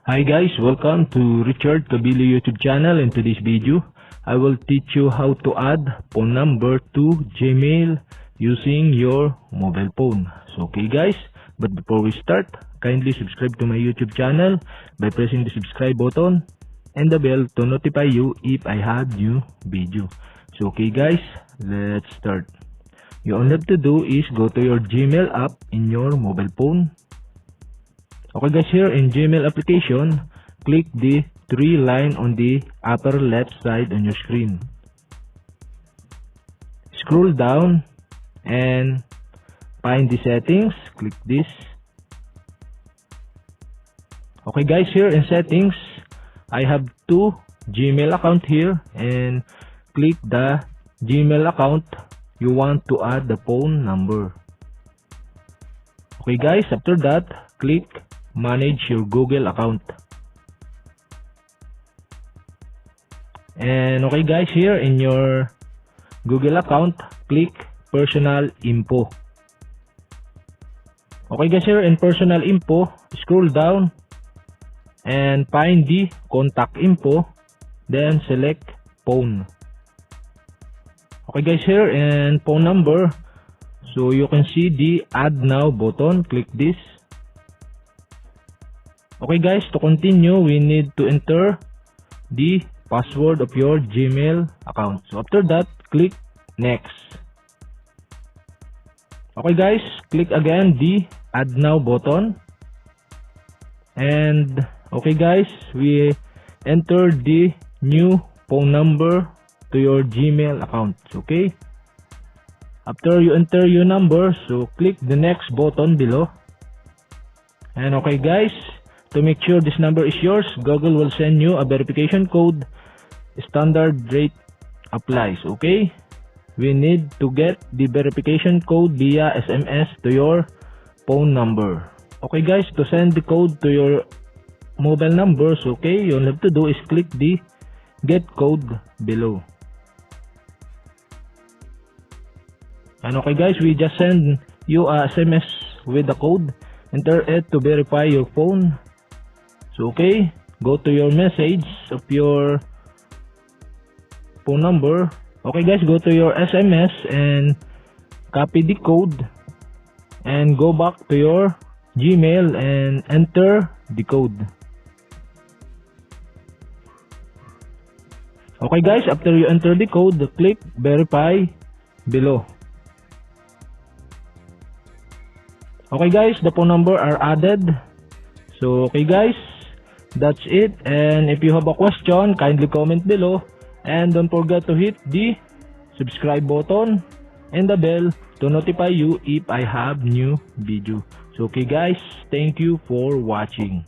Hi guys, welcome to Richard Cabile YouTube channel. In today's video, I will teach you how to add phone number to Gmail using your mobile phone. So okay guys, but before we start, kindly subscribe to my YouTube channel by pressing the subscribe button and the bell to notify you if I have new video. So okay guys, let's start. You all have to do is go to your Gmail app in your mobile phone. Okay guys, here in Gmail application, click the three line on the upper left side on your screen. Scroll down and find the settings, click this. Okay guys, here in settings, I have two Gmail account here, and click the Gmail account you want to add the phone number. Okay guys, after that, click manage your Google account. And okay guys, here in your Google account, click personal info. Okay guys, here in personal info, scroll down and find the contact info, then select phone. Okay guys, here in phone number, so you can see the add now button, click this. Okay guys, to continue, we need to enter the password of your Gmail account. So after that, click next. Okay guys, click again the add now button. And okay guys, we enter the new phone number to your Gmail account. Okay, after you enter your number, so click the next button below. And okay guys, to make sure this number is yours, Google will send you a verification code. Standard rate applies. Okay, we need to get the verification code via SMS to your phone number. Okay guys, to send the code to your mobile numbers, okay, you all have to do is click the get code below. And okay guys, we just send you a SMS with the code. Enter it to verify your phone. So okay, go to your message of your phone number. Okay guys, go to your SMS and copy the code and go back to your Gmail and enter the code. Okay guys, after you enter the code, click verify below. Okay guys, the phone number are added. So okay guys, that's it. And if you have a question, kindly comment below. And don't forget to hit the subscribe button and the bell to notify you if I have new video. So okay guys, thank you for watching.